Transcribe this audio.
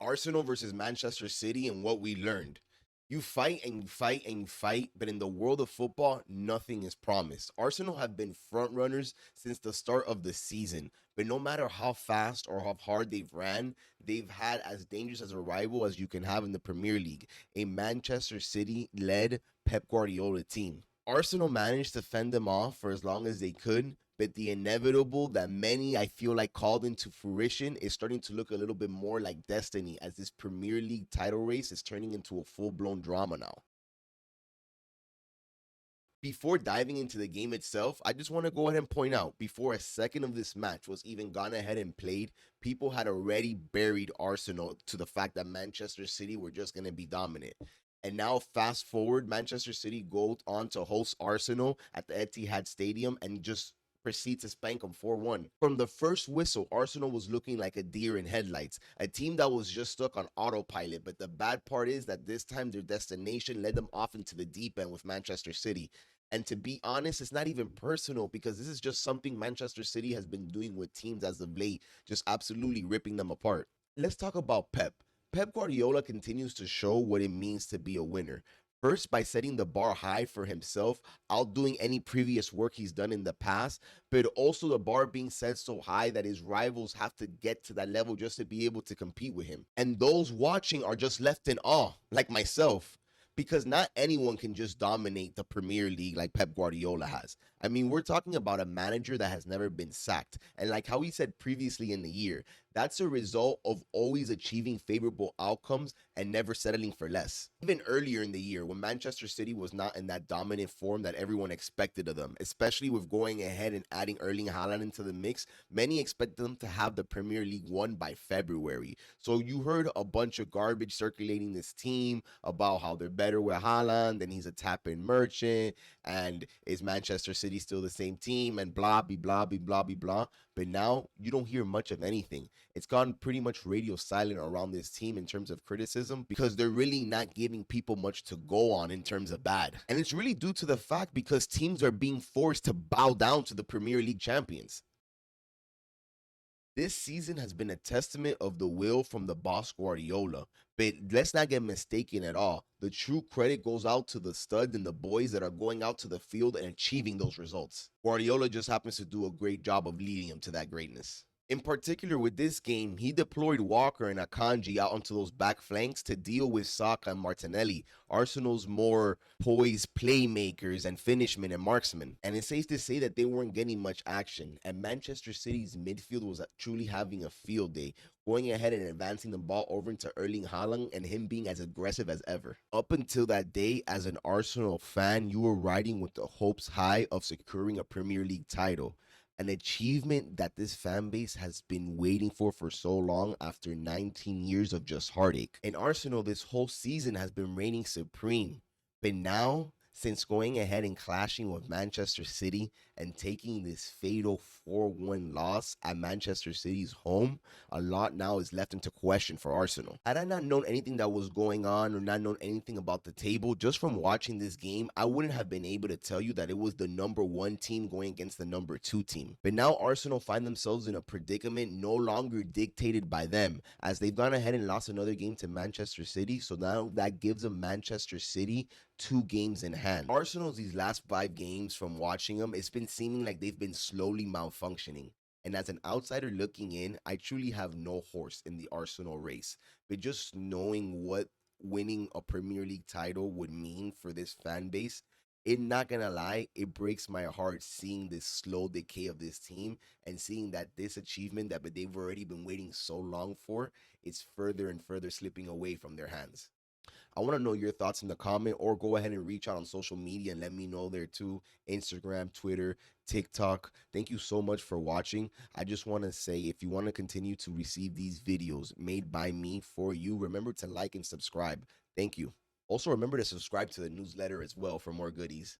Arsenal versus Manchester City and what we learned. You fight and you fight and you fight, but in the world of football, nothing is promised. Arsenal have been front runners since the start of the season, but no matter how fast or how hard they've ran, they've had as dangerous as a rival as you can have in the Premier League, a Manchester City-led Pep Guardiola team. Arsenal managed to fend them off for as long as they could, but the inevitable that many I feel like called into fruition is starting to look a little bit more like destiny as this Premier League title race is turning into a full-blown drama now. Before diving into the game itself, I just want to go ahead and point out before a second of this match was even gone ahead and played, people had already buried Arsenal to the fact that Manchester City were just going to be dominant. And now, fast forward, Manchester City goes on to host Arsenal at the Etihad Stadium and just proceed to spank them 4-1. From the first whistle, Arsenal was looking like a deer in headlights, a team that was just stuck on autopilot. But the bad part is that this time their destination led them off into the deep end with Manchester City. And to be honest, it's not even personal because this is just something Manchester City has been doing with teams as of late, just absolutely ripping them apart. Let's talk about Pep. Pep Guardiola continues to show what it means to be a winner. First, by setting the bar high for himself, outdoing any previous work he's done in the past, but also the bar being set so high that his rivals have to get to that level just to be able to compete with him. And those watching are just left in awe, like myself, because not anyone can just dominate the Premier League like Pep Guardiola has. I mean, we're talking about a manager that has never been sacked. And like how he said previously in the year, that's a result of always achieving favorable outcomes and never settling for less. Even earlier in the year, when Manchester City was not in that dominant form that everyone expected of them, especially with going ahead and adding Erling Haaland into the mix, many expected them to have the Premier League won by February. So you heard a bunch of garbage circulating this team about how they're better with Haaland and he's a tap-in merchant and is Manchester City still the same team and blah, blah, blah, blah, blah, blah. But now you don't hear much of anything. It's gone pretty much radio silent around this team in terms of criticism because they're really not giving people much to go on in terms of bad. And it's really due to the fact because teams are being forced to bow down to the Premier League champions. This season has been a testament of the will from the boss Guardiola. But let's not get mistaken at all. The true credit goes out to the studs and the boys that are going out to the field and achieving those results. Guardiola just happens to do a great job of leading them to that greatness. In particular, with this game, he deployed Walker and Akanji out onto those back flanks to deal with Saka and Martinelli, Arsenal's more poised playmakers and finishmen and marksmen. And it's safe to say that they weren't getting much action, and Manchester City's midfield was truly having a field day, going ahead and advancing the ball over into Erling Haaland and him being as aggressive as ever. Up until that day, as an Arsenal fan, you were riding with the hopes high of securing a Premier League title. An achievement that this fan base has been waiting for so long after 19 years of just heartache. And Arsenal this whole season has been reigning supreme. But now, since going ahead and clashing with Manchester City and taking this fatal 4-1 loss at Manchester City's home, a lot now is left into question for Arsenal. Had I not known anything that was going on or not known anything about the table, just from watching this game, I wouldn't have been able to tell you that it was the number 1 team going against the number 2 team. But now Arsenal find themselves in a predicament no longer dictated by them, as they've gone ahead and lost another game to Manchester City, so now that gives them Manchester City 2 games in hand. Arsenal's these last 5 games, from watching them, it's been seeming like they've been slowly malfunctioning. And as an outsider looking in, I truly have no horse in the Arsenal race. But just knowing what winning a Premier League title would mean for this fan base, not gonna lie, it breaks my heart seeing this slow decay of this team and seeing that this achievement that they've already been waiting so long for, is further and further slipping away from their hands. I want to know your thoughts in the comment, or go ahead and reach out on social media and let me know there too. Instagram, Twitter, TikTok. Thank you so much for watching. I just want to say, if you want to continue to receive these videos made by me for you, remember to like and subscribe. Thank you. Also, remember to subscribe to the newsletter as well for more goodies.